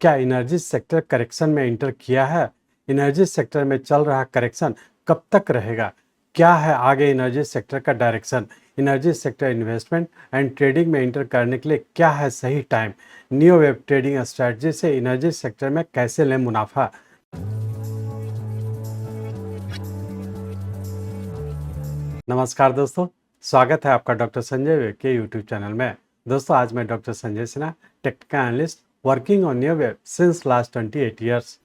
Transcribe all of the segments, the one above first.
क्या energy sector correction में inter किया है? एनर्जी सेक्टर में चल रहा करेक्शन कब तक रहेगा? क्या है आगे एनर्जी सेक्टर का direction? Energy sector investment and trading में इंटर करने के लिए क्या है सही time? New web trading strategy से एनर्जी सेक्टर में कैसे लें मुनाफा? नमस्कार दोस्तों, स्वागत है आपका डॉक्टर संजय वेब के यूट्यूब चैनल में। दोस्तों, आज मैं doctor Sanjay Sinha, technical analyst working on new web since last 28 years.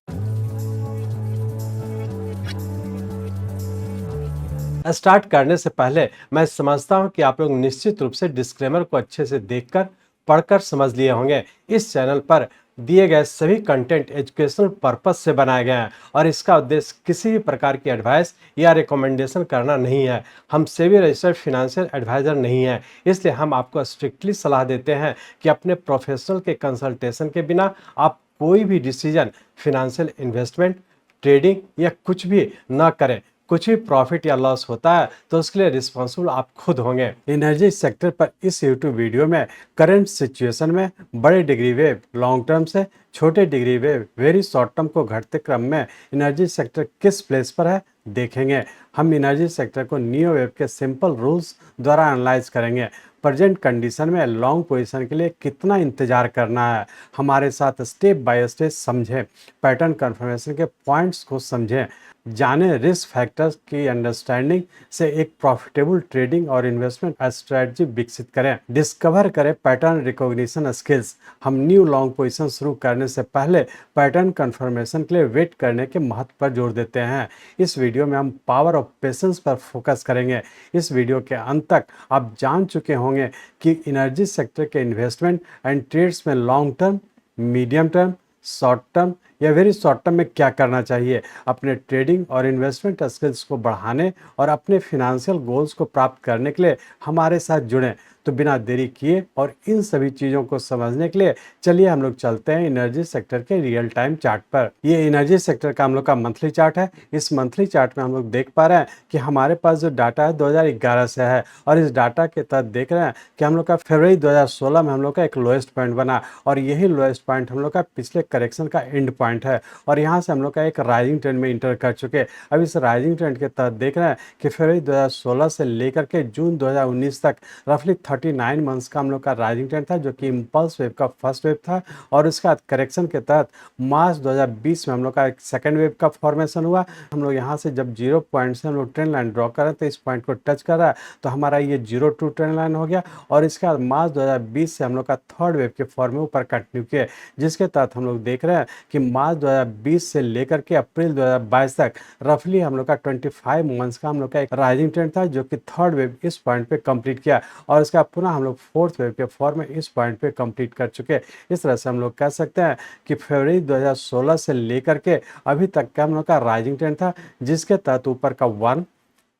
Start करने से पहले मैं समझता हूं कि आप लोग निश्चित रूप से डिस्क्लेमर को अच्छे से देखकर पढ़कर समझ लिए होंगे। इस चैनल पर दिए गए सभी कंटेंट एजुकेशनल पर्पस से बनाए गए हैं और इसका उद्देश्य किसी भी प्रकार की एडवाइस या रिकमेंडेशन करना नहीं है। हम सेबी रजिस्टर्ड फिनेंशियल एडवाइजर नहीं है, इसलिए हम आपको स्ट्रिक्टली सलाह देते हैं कि अपने प्रोफेशनल के कंसल्टेशन के बिना आप कोई भी डिसीजन फिनेंशियल इन्वेस्टमेंट, ट्रेडिंग या कुछ भी ना करें। कुछ भी प्रॉफिट या लॉस होता है तो उसके लिए रिस्पॉन्सिबल आप खुद होंगे। एनर्जी सेक्टर पर इस यूट्यूब वीडियो में करंट सिचुएशन में बड़े डिग्री वेव लॉन्ग टर्म से छोटे degree wave very short term को घटते क्रम में एनर्जी सेक्टर किस प्लेस पर है देखेंगे। हम एनर्जी सेक्टर को नियो वेव के सिंपल रूल्स द्वारा एनालाइज करेंगे। प्रेजेंट कंडीशन में लॉन्ग पोजीशन के लिए कितना इंतजार करना है, हमारे साथ स्टेप बाय स्टेप समझें। पैटर्न कंफर्मेशन के पॉइंट्स को समझें, जाने रिस्क फैक्टर्स की अंडरस्टैंडिंग से एक प्रॉफिटेबल ट्रेडिंग और इन्वेस्टमेंट स्ट्रेटजी विकसित करें। डिस्कवर करें पैटर्न रिकॉग्निशन स्किल्स। हम न्यू लॉन्ग पोजीशन शुरू करने से पहले पैटर्न कंफर्मेशन के लिए वेट करने के महत्व पर जोर देते हैं। इस वीडियो में हम पावर ऑफ पेशेंस पर फोकस करेंगे। इस वीडियो के अंत तक आप जान चुके होंगे कि एनर्जी सेक्टर के इन्वेस्टमेंट एंड ट्रेड्स में long term, medium term, short term या वेरी शॉर्ट टर्म में क्या करना चाहिए। अपने ट्रेडिंग और इन्वेस्टमेंट स्किल्स को बढ़ाने और अपने फिनेंशियल गोल्स को प्राप्त करने के लिए हमारे साथ जुड़ें। तो बिना देरी किए और इन सभी चीज़ों को समझने के लिए चलिए हम लोग चलते हैं एनर्जी सेक्टर के रियल टाइम चार्ट पर। ये एनर्जी सेक्टर का हम लोग का मंथली चार्ट है। इस मंथली चार्ट में हम लोग देख पा रहे हैं कि हमारे पास जो डाटा है 2011 से है और इस डाटा के तहत देख रहे हैं कि हम लोग का फरवरी 2016 में हम लोग का एक लोएस्ट पॉइंट बना और यही लोएस्ट पॉइंट हम लोग का पिछले करेक्शन का एंड पॉइंट है और यहाँ से हम लोग का एक राइजिंग ट्रेंड में इंटर कर चुके। अब इस राइजिंग ट्रेंड के तहत देख रहे हैं कि फरवरी 2016 से लेकर के जून 2019 तक रफली 39 मंथ्स का हम लोग का राइजिंग ट्रेंड था, जो कि इम्पल्स वेव का फर्स्ट वेव था। और उसके बाद करेक्शन के तहत मार्च 2020 में हम लोग का एक सेकेंड वेव का फॉर्मेशन हुआ। हम लोग यहाँ से जब 0 पॉइंट से हम लोग ट्रेंड लाइन ड्रॉ कर रहे थे, इस पॉइंट को टच कर रहा है तो हमारा ये 0 टू ट्रेंड लाइन हो गया। और इसके बाद मार्च 2020 से हम लोग का थर्ड वेव के फॉर्म में ऊपर कंटिन्यू किए, जिसके तहत हम लोग देख रहे हैं कि मार्च 2020 से लेकर के अप्रैल 2022 तक रफली हम लोग का 25 मंथ्स का हम लोग का एक राइजिंग ट्रेंड था, जो कि थर्ड वेव इस पॉइंट पे कंप्लीट किया और इसका पुनः हम लोग फोर्थ वेव के फॉर्म में इस पॉइंट पे कंप्लीट कर चुके। इस तरह से हम लोग कह सकते हैं कि फरवरी 2016 से लेकर के अभी तक का हम लोग का राइजिंग ट्रेंड था, जिसके तहत ऊपर का 1,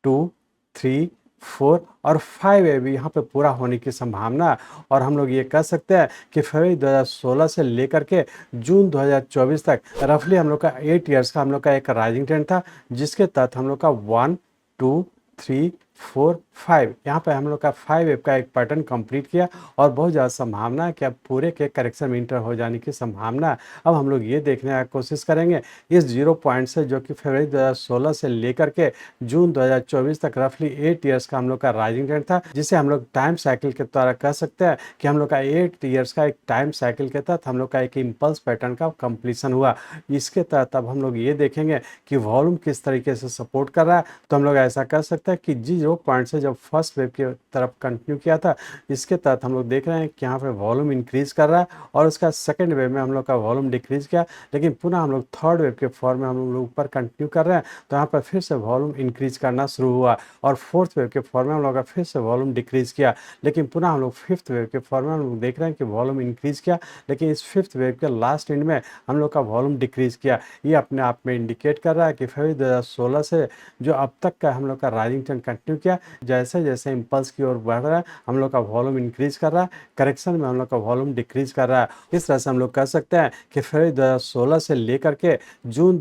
2, 3, 4 और 5 वेव यहाँ पे पूरा होने की संभावना है। और हम लोग ये कह सकते हैं कि फरवरी 2016 से लेकर के जून 2024 तक रफली हम लोग का 8 इयर्स का हम लोग का एक राइजिंग ट्रेंड था, जिसके तहत हम लोग का 1, 2, 3, 4, 5 यहाँ पे हम लोग का 5 वेव का एक पैटर्न कंप्लीट किया और बहुत ज़्यादा संभावना है कि अब पूरे के करेक्शन में इंटर हो जाने की संभावना है। अब हम लोग ये देखने की कोशिश करेंगे इस 0 पॉइंट से, जो कि फरवरी 2016 से लेकर के जून 2024 तक रफली 8 इयर्स का हम लोग का राइजिंग ट्रेंड था, जिसे हम लोग टाइम साइकिल के द्वारा कह सकते हैं कि हम लोग का 8 इयर्स का एक टाइम साइकिल के तहत हम लोग का एक इम्पल्स पैटर्न का कंप्लीशन हुआ। इसके तहत अब हम लोग ये देखेंगे कि वॉल्यूम किस तरीके से सपोर्ट कर रहा है। तो हम लोग ऐसा कह सकते हैं कि 0 पॉइंट से जब फर्स्ट वेव की तरफ कंटिन्यू किया था, इसके तहत हम लोग देख रहे हैं कि यहाँ पे वॉल्यूम इंक्रीज कर रहा है और उसका सेकंड वेव में हम लोग का वॉल्यूम डिक्रीज किया, लेकिन पुनः हम लोग थर्ड वेव के फॉर्म में हम लोग ऊपर कंटिन्यू कर रहे हैं तो यहाँ पर फिर से वॉल्यूम इंक्रीज करना शुरू हुआ और फोर्थ वेव के फॉर्म में हम लोग का फिर से वॉल्यूम डिक्रीज किया, लेकिन पुनः हम लोग फिफ्थ वेव के फॉर्म में हम लोग देख रहे हैं कि वॉल्यूम इंक्रीज किया, लेकिन इस फिफ्थ वेव के लास्ट एंड में हम लोग का वॉल्यूम डिक्रीज किया। ये अपने आप में इंडिकेट कर रहा है कि फरवरी 2016 से जो अब तक का हम लोग का राइजिंग ट्रेंड कंटिन्यू किया, जैसे जैसे इम्पल्स की ओर बढ़ रहा है हम लोग का वॉल्यूम इंक्रीज कर रहा है, करेक्शन में हम लोग का वॉल्यूम डिक्रीज कर रहा है। इस तरह से हम लोग कह सकते हैं कि फरवरी 2016 से लेकर के जून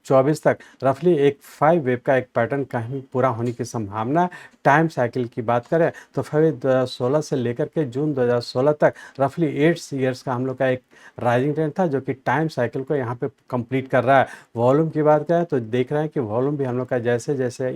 2024 तक रफली एक 5 वेव का एक पैटर्न कहीं पूरा होने की संभावना। टाइम साइकिल की बात करें तो फरवरी 2016 से लेकर के जून 2016 तक रफली 8 ईयर्स का हम लोग का एक राइजिंग ट्रेंड था, जो कि टाइम साइकिल को यहाँ पे कंप्लीट कर रहा है। वॉल्यूम की बात करें तो देख रहे हैं कि वॉल्यूम भी हम लोग का जैसे जैसे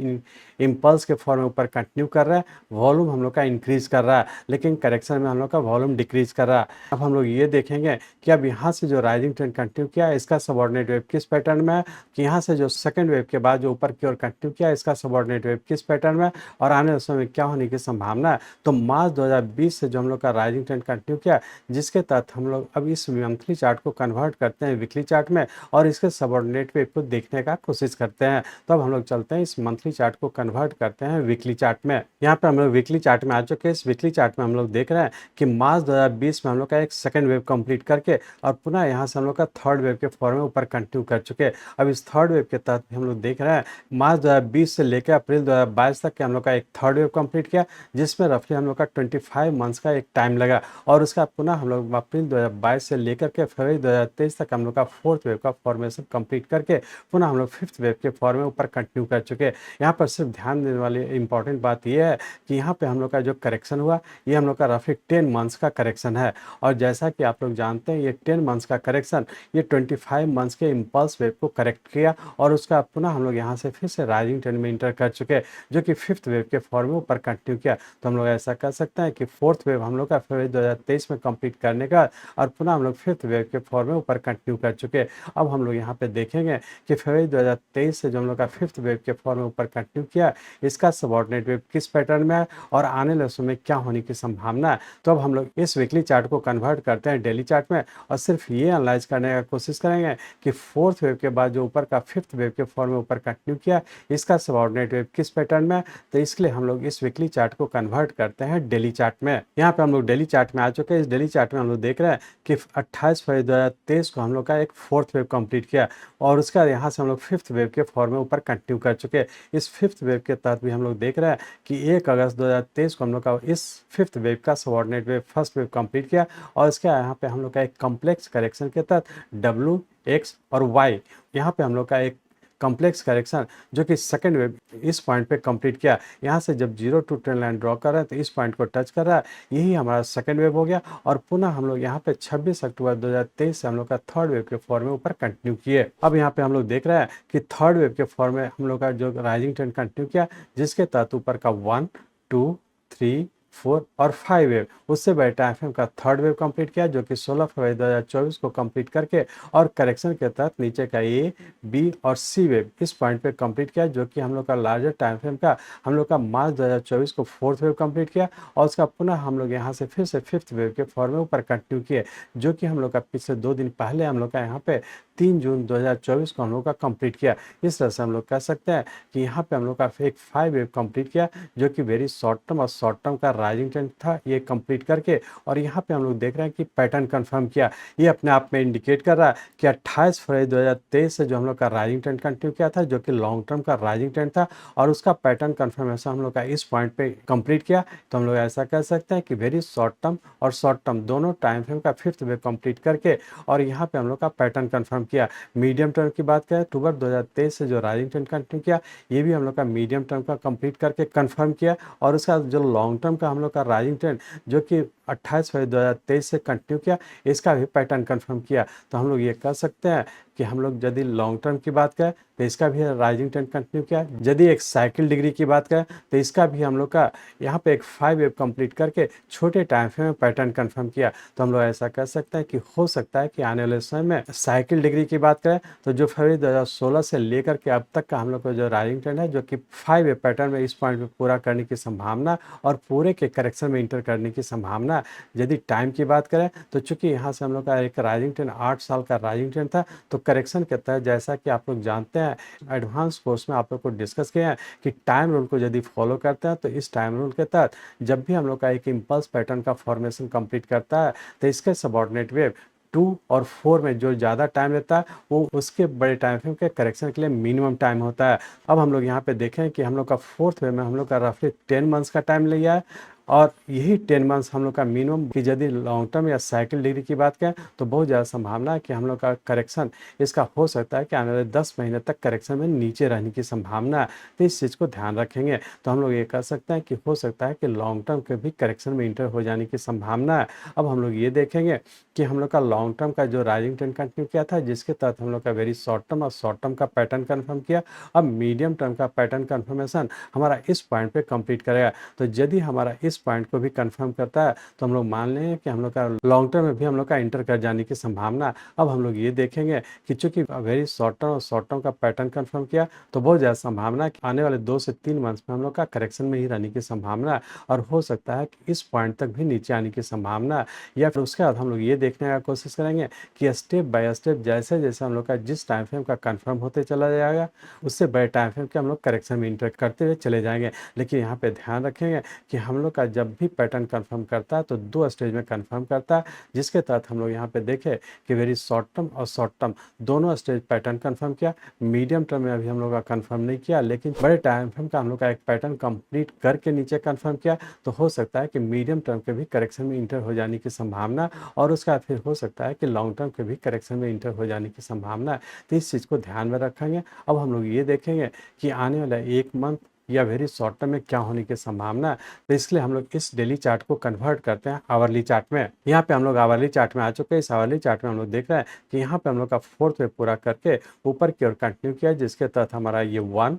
इम्पल्स के फॉर्म में ऊपर कंटिन्यू कर रहा है, वॉल्यूम हम लोग का इंक्रीज कर रहा है, लेकिन करेक्शन में हम लोग का वॉल्यूम डिक्रीज कर रहा है। अब हम लोग ये देखेंगे कि अब यहाँ से जो राइजिंग ट्रेंड कंटिन्यू किया है इसका सबऑर्डिनेट वेव किस पैटर्न में है, कि यहाँ से जो सेकंड वेव के बाद जो ऊपर की ओर कंटिन्यू किया है इसका सबऑर्डिनेट वेव किस पैटर्न में, और आने वाले समय में क्या होने की संभावना है। तो मार्च 2020 से जो हम लोग का राइजिंग ट्रेंड कंटिन्यू किया, जिसके तहत हम लोग अब इस मंथली चार्ट को कन्वर्ट करते हैं वीकली चार्ट में और इसके सबऑर्डिनेट वेव को देखने का कोशिश करते हैं। तो अब हम लोग चलते हैं इस मंथली चार्ट को कन्वर्ट करते हैं वीकली चार्ट में। यहाँ पे हम लोग वीकली चार्ट में आ चुके हैं। इस वीकली चार्ट में हम लोग देख रहे हैं कि मार्च 2020 में हम लोग का एक सेकंड वेव कंप्लीट करके और पुनः यहाँ से हम लोग का थर्ड वेव के फॉर्म में ऊपर कंटिन्यू कर चुके हैं। अब इस थर्ड वेव के तहत हम लोग देख रहे हैं मार्च 2020 से लेकर अप्रैल 2022 तक के हम लोग का एक थर्ड वेव कंप्लीट किया, जिसमें रफली हम लोग का 25 मंथ्स का एक टाइम लगा, और उसका पुनः हम लोग अप्रैल 2022 से लेकर के फरवरी 2023 तक हम लोग का फोर्थ वेव का फॉर्मेशन कंप्लीट करके पुनः हम लोग फिफ्थ वेव के फॉर्म में ऊपर कंटिन्यू कर चुके हैं। यहाँ पर सिर्फ ध्यान देने वाली इंपॉर्टेंट बात यह है कि यहाँ पे हम लोग का जो करेक्शन हुआ ये हम लोग का रफली 10 मंथ्स का करेक्शन है, और जैसा कि आप लोग जानते हैं ये 10 मंथ्स का करेक्शन ये 25 मंथ्स के इम्पल्स वेव को करेक्ट किया, और उसका पुनः हम लोग यहाँ से फिर से राइजिंग ट्रेंड में इंटर कर चुके हैं, जो कि फिफ्थ वेव के फॉर्म में ऊपर कंटिन्यू किया। तो हम लोग ऐसा कर सकते हैं कि फोर्थ वेव हम लोग का फरवरी 2023 में कंप्लीट करने का, और पुनः हम लोग फिफ्थ वेव के फॉर्म में ऊपर कंटिन्यू कर चुके हैं। अब हम लोग यहाँ पे देखेंगे कि फरवरी 2023 से जो हम लोग का फिफ्थ वेव के फॉर्म में ऊपर कंटिन्यू किया, इसका सबऑर्डिनेट वेव किस पैटर्न में है और आने वाले समय क्या होने की संभावना है। तो अब हम लोग इस वीकली चार्ट को कन्वर्ट करते हैं डेली चार्ट में, और सिर्फ ये एनालाइज करने का कोशिश करेंगे कि फोर्थ वेव के बाद जो ऊपर का फिफ्थ वेव के फॉर्म में ऊपर कंटिन्यू किया, इसका सबऑर्डिनेट वेव किस पैटर्न में है। तो इसके लिए हम लोग इस वीकली चार्ट को कन्वर्ट करते हैं डेली चार्ट में। यहाँ पे हम लोग डेली चार्ट में आ चुके हैं। इस डेली चार्ट में हम लोग देख रहे हैं कि 28 फरवरी 2023 को हम लोग का एक फोर्थ वेव कंप्लीट किया, और उसका यहाँ से हम लोग फिफ्थ वेव के फॉर्म में ऊपर कंटिन्यू कर चुके हैं। इस फिफ्थ वेव के तहत भी हम लोग देख रहे हैं कि 1 अगस्त 2023 को हम लोग का इस फिफ्थ वेव का subordinate wave first wave complete किया, और इसके यहाँ पे हम लोग का एक कॉम्प्लेक्स करेक्शन के तहत W, X और Y यहाँ पे हम लोग का एक कॉम्प्लेक्स करेक्शन जो कि सेकंड वेव इस पॉइंट पे कंप्लीट किया। यहाँ से जब 0 to ट्रेंड लाइन ड्रॉ कर रहा है तो इस पॉइंट को टच कर रहा है, यही हमारा सेकंड वेव हो गया, और पुनः हम लोग यहाँ पे 26 अक्टूबर 2023 से हम लोग का थर्ड वेव के फॉर्म में ऊपर कंटिन्यू किए। अब यहाँ पे हम लोग देख रहे हैं कि थर्ड वेव के फॉर्म में हम लोग का जो राइजिंग ट्रेंड कंटिन्यू किया, जिसके तहत ऊपर का 1, 2, 3, 4 और 5 वेव उससे बड़े टाइम फ्रेम का थर्ड वेव कंप्लीट किया, जो कि 16 फरवरी 2024 को कंप्लीट करके और करेक्शन के तहत नीचे का ए, बी और सी वेव इस पॉइंट पे कंप्लीट किया, जो कि हम लोग का लार्जर टाइम फ्रेम का हम लोग का मार्च 2024 को फोर्थ वेव कंप्लीट किया, और उसका पुनः हम लोग यहाँ से फिर से फिफ्थ वेव के फॉर्म में ऊपर कंटिन्यू किए, जो कि हम लोग का पिछले 2 दिन पहले हम लोग का यहाँ पे 3 जून 2024 को हम लोग का कंप्लीट किया। इस तरह से हम लोग कह सकते हैं कि यहाँ पे हम लोग का एक 5 वेव कंप्लीट किया, जो कि वेरी शॉर्ट टर्म और शॉर्ट टर्म का राइजिंग ट्रेंड था, ये कंप्लीट करके और यहाँ पे हम लोग देख रहे हैं कि पैटर्न कंफर्म किया। ये अपने आप में इंडिकेट कर रहा है कि 28 फरवरी 2023 से जो हम लोग का राइजिंग ट्रेंड कंटिन्यू किया था, जो कि लॉन्ग टर्म का राइजिंग ट्रेंड था, और उसका पैटर्न कंफर्मेशन हम लोग का इस पॉइंट पे कंप्लीट किया। तो हम लोग ऐसा कह सकते हैं कि वेरी शॉर्ट टर्म और शॉर्ट टर्म दोनों टाइम फ्रेम का फिफ्थ वेव कंप्लीट करके और यहाँ पे हम लोग का पैटर्न कंफर्म किया। मीडियम टर्म की बात करें, अक्टूबर 2023 से जो राइजिंग ट्रेंड कंटिन्यू किया, ये भी हम लोग का मीडियम टर्म का कंप्लीट करके कंफर्म किया, और उसका जो लॉन्ग टर्म का हम लोग का राइजिंग ट्रेंड जो कि 28 फरवरी 2023 से कंटिन्यू किया, इसका भी पैटर्न कंफर्म किया। तो हम लोग ये कह सकते हैं कि हम लोग यदि लॉन्ग टर्म की बात करें तो इसका भी राइजिंग ट्रेंड कंटिन्यू किया। यदि एक साइकिल डिग्री की बात करें तो इसका भी हम लोग का यहाँ पे एक 5 वेव कंप्लीट करके छोटे टाइम फ्रेम में पैटर्न कंफर्म किया। तो हम लोग ऐसा कह सकते हैं कि हो सकता है कि आने वाले समय में साइकिल डिग्री की बात करें तो जो फरवरी 2016 से लेकर के अब तक का हम लोग का जो राइजिंग ट्रेंड है, जो कि 5 वेव पैटर्न में इस पॉइंट पे पूरा करने की संभावना और पूरे के करेक्शन में इंटर करने की संभावना। यदि टाइम की बात करें तो चूंकि यहाँ से हम लोग का एक राइजिंग ट्रेंड 8 साल का राइजिंग ट्रेंड था, तो करेक्शन के तहत जैसा कि आप लोग जानते हैं एडवांस कोर्स में आप लोग को डिस्कस किए हैं कि टाइम रूल को यदि फॉलो करते हैं तो इस टाइम रूल के तहत जब भी हम लोग का एक इम्पल्स पैटर्न का फॉर्मेशन कंप्लीट करता है तो इसके सबऑर्डिनेट वेव 2 और 4 में जो ज़्यादा टाइम लेता है वो उसके बड़े टाइम फ्रेम के करेक्शन के लिए मिनिमम टाइम होता है। अब हम लोग यहाँ पे देखें कि हम लोग का फोर्थ वे में हम लोग का रफली 10 मंथ्स का टाइम लिया है, और यही 10 मंथ्स हम लोग का मिनिमम कि यदि लॉन्ग टर्म या साइकिल डिग्री की बात करें तो बहुत ज़्यादा संभावना है कि हम लोग का करेक्शन इसका हो सकता है कि आने वाले 10 महीने तक करेक्शन में नीचे रहने की संभावना है। तो इस चीज़ को ध्यान रखेंगे तो हम लोग ये कह सकते हैं कि हो सकता है कि लॉन्ग टर्म के भी करेक्शन में इंटर हो जाने की संभावना है। अब हम लोग ये देखेंगे कि हम लोग का लॉन्ग टर्म का जो राइजिंग ट्रेंड कंटिन्यू किया था, जिसके तहत हम लोग का वेरी शॉर्ट टर्म और शॉर्ट टर्म का पैटर्न कंफर्म किया। अब मीडियम टर्म का पैटर्न कंफर्मेशन हमारा इस पॉइंट पे कंप्लीट करेगा। तो यदि हमारा इस पॉइंट को भी कंफर्म करता है तो हम लोग मान लेंगे कि हम लोग का लॉन्ग टर्म में भी हम लोग का इंटर कर जाने की संभावना। अब हम लोग ये देखेंगे कि चूंकि वेरी शॉर्ट टर्म और शॉर्ट टर्म का पैटर्न कंफर्म किया तो बहुत ज़्यादा संभावना है कि आने वाले 2 से 3 मंथ्स में हम लोग का करेक्शन में ही रहने की संभावना है और हो सकता है कि इस पॉइंट तक भी नीचे आने की संभावना है। या फिर उसके बाद हम लोग ये देखने का कोशिश करेंगे कि स्टेप बाय स्टेप जैसे जैसे हम लोग का जिस टाइम फ्रेम का कंफर्म होते चला जाएगा उससे बड़े टाइम फ्रेम के हम लोग करेक्शन में इंटर करते हुए चले जाएंगे। लेकिन यहाँ पे ध्यान रखेंगे कि हम लोग का जब भी पैटर्न कंफर्म करता है तो 2 स्टेज में कंफर्म करता है, जिसके तहत हम लोग यहाँ पे देखें कि वेरी शॉर्ट टर्म और शॉर्ट टर्म दोनों स्टेज पैटर्न कंफर्म किया। मीडियम टर्म में अभी हम लोग का कंफर्म नहीं किया, लेकिन बड़े टाइम फ्रेम का हम लोग का एक पैटर्न कंप्लीट करके नीचे कंफर्म किया। तो हो सकता है कि मीडियम टर्म के भी करेक्शन में इंटर हो जाने की संभावना और उसका फिर हो सकता है कि लॉन्ग टर्म के भी करेक्शन में इंटर हो जाने की संभावना है। तो इस चीज़ को ध्यान में रखेंगे। अब हम लोग ये देखेंगे कि आने वाला 1 मंथ या वेरी शॉर्ट टर्म में क्या होने की संभावना है। तो इसलिए हम लोग इस डेली चार्ट को कन्वर्ट करते हैं आवरली चार्ट में। यहाँ पे हम लोग आवरली चार्ट में आ चुके हैं। इस आवरली चार्ट में हम लोग देख रहे हैं कि यहाँ पे हम लोग का 4th वेव पूरा करके ऊपर की ओर कंटिन्यू किया, जिसके तहत हमारा ये 1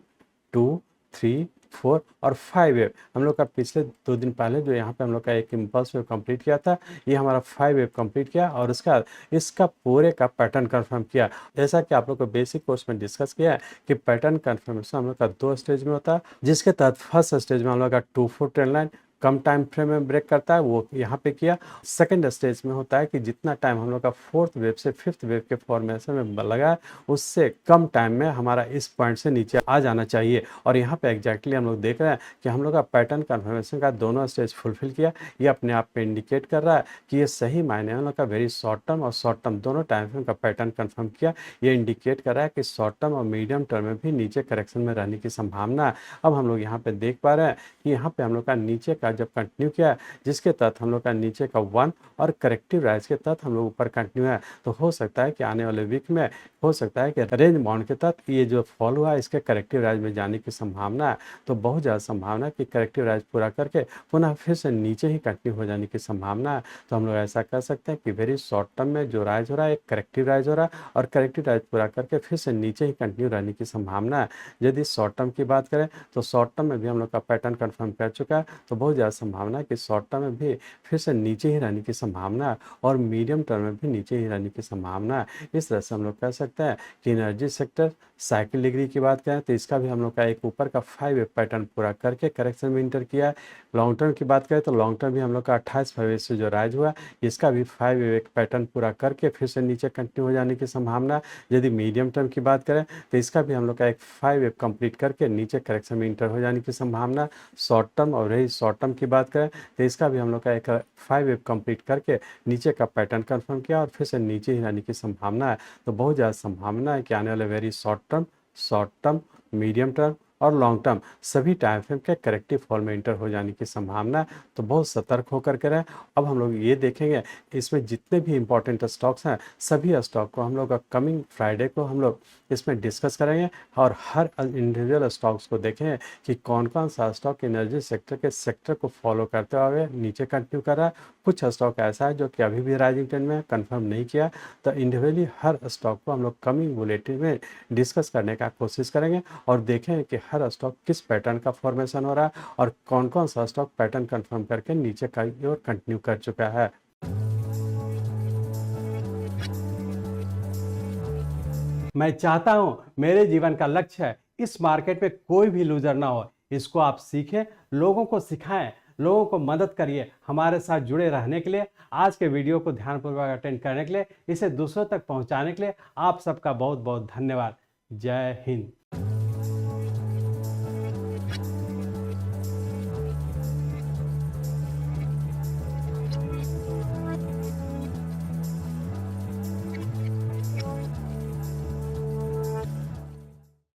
2 3 4 और 5 वेव हम लोग का पिछले 2 दिन पहले जो यहाँ पे हम लोग का एक इम्पल्स वेव कंप्लीट किया था, ये हमारा 5 वेव कंप्लीट किया और उसके बाद इसका पूरे का पैटर्न कंफर्म किया। जैसा कि आप लोग को बेसिक कोर्स में डिस्कस किया है कि पैटर्न कंफर्मेशन हम लोग का 2 स्टेज में होता है, जिसके तहत फर्स्ट स्टेज में हम लोग का 2-4 ट्रेंड लाइन कम टाइम फ्रेम में ब्रेक करता है, वो यहाँ पे किया। सेकंड स्टेज में होता है कि जितना टाइम हम लोग का 4th वेव से 5th वेव के फॉर्मेशन में लगा उससे कम टाइम में हमारा इस पॉइंट से नीचे आ जाना चाहिए। और यहाँ पे एग्जैक्टली हम लोग देख रहे हैं कि हम लोग का पैटर्न कन्फर्मेशन का दोनों स्टेज फुलफिल किया। ये अपने आप पे इंडिकेट कर रहा है कि ये सही मायने हम लोग का वेरी शॉर्ट टर्म और शॉर्ट टर्म दोनों टाइम फ्रेम का पैटर्न कन्फर्म किया। ये इंडिकेट कर रहा है कि शॉर्ट टर्म और मीडियम टर्म में भी नीचे करेक्शन में रहने की संभावना है। अब हम लोग यहाँ पे देख पा रहे हैं कि यहाँ पे हम लोग का नीचे का जब कंटिन्यू किया, जिसके तहत हम लोग का नीचे का 1 और करेक्टिव राइज के तहत हम लोग ऊपर कंटिन्यू है। तो हो सकता है कि आने वाले वीक में हो सकता है कि रेंज बाउंड के तहत ये जो फॉल हुआ है इसके करेक्टिव राइज में जाने की संभावना है। तो बहुत ज़्यादा संभावना है कि करेक्टिव राइज पूरा करके पुनः फिर से नीचे ही कंटिन्यू हो जाने की संभावना है। तो हम लोग ऐसा कर सकते हैं कि वेरी शॉर्ट टर्म में जो राइज हो रहा है एक करेक्टिव राइज हो रहा है और करेक्टिव राइज पूरा करके फिर से नीचे ही कंटिन्यू रहने की संभावना है। यदि शॉर्ट टर्म की बात करें तो शॉर्ट टर्म में भी हम लोग का पैटर्न कन्फर्म कर चुका है, तो बहुत ज़्यादा संभावना है कि शॉर्ट टर्म में भी फिर से नीचे ही रहने की संभावना है और मीडियम टर्म में भी नीचे ही रहने की संभावना है। इस तरह से हम लोग कह सकते हैं कि एनर्जी सेक्टर साइकिल डिग्री की बात करें तो इसका भी हम लोग का एक ऊपर का 5 वेव पैटर्न पूरा करके करेक्शन में इंटर किया है। लॉन्ग टर्म की बात करें तो लॉन्ग टर्म भी हम लोग का 28 फरवरी से जो राइज हुआ इसका भी 5 वेव एक पैटर्न पूरा करके फिर से नीचे कंटिन्यू हो जाने की संभावना। यदि मीडियम टर्म की बात करें तो इसका भी हम लोग का एक 5 वेव कंप्लीट करके नीचे करेक्शन में इंटर हो जाने की संभावना। शॉर्ट टर्म और रही शॉर्ट टर्म की बात करें तो इसका भी हम लोग का एक 5 वेव कंप्लीट करके नीचे का पैटर्न कंफर्म किया और फिर से नीचे ही आने की संभावना है। तो बहुत ज़्यादा संभावना है कि आने वाले very short term medium term और लॉन्ग टर्म सभी टाइम फ्रेम के करेक्टिव फॉल में इंटर हो जाने की संभावना है। तो बहुत सतर्क होकर के रहें। अब हम लोग ये देखेंगे इसमें जितने भी इंपॉर्टेंट स्टॉक्स हैं सभी स्टॉक को हम लोग कमिंग फ्राइडे को हम लोग इसमें डिस्कस करेंगे और हर इंडिविजुअल स्टॉक्स को देखेंगे कि कौन कौन सा स्टॉक एनर्जी सेक्टर के सेक्टर को फॉलो करते हुए नीचे कंटिन्यू कर रहा है। कुछ स्टॉक ऐसा है जो कि अभी भी राइजिंग ट्रेंड में कंफर्म नहीं किया। तो इंडिविजुअली हर स्टॉक को हम लोग कमिंग बुलेटिन में डिस्कस करने का कोशिश करेंगे और देखें कि हर स्टॉक किस पैटर्न का फॉर्मेशन हो रहा है और कौन कौन सा स्टॉक पैटर्न कंफर्म करके नीचे का ओर कंटिन्यू कर चुका है। मैं चाहता हूं मेरे जीवन का लक्ष्य है इस मार्केट में कोई भी लूजर ना हो। इसको आप सीखें, लोगों को सिखाएं, लोगों को मदद करिए। हमारे साथ जुड़े रहने के लिए, आज के वीडियो को ध्यानपूर्वक अटेंड करने के लिए, इसे दूसरों तक पहुंचाने के लिए आप सबका बहुत बहुत धन्यवाद। जय हिंद।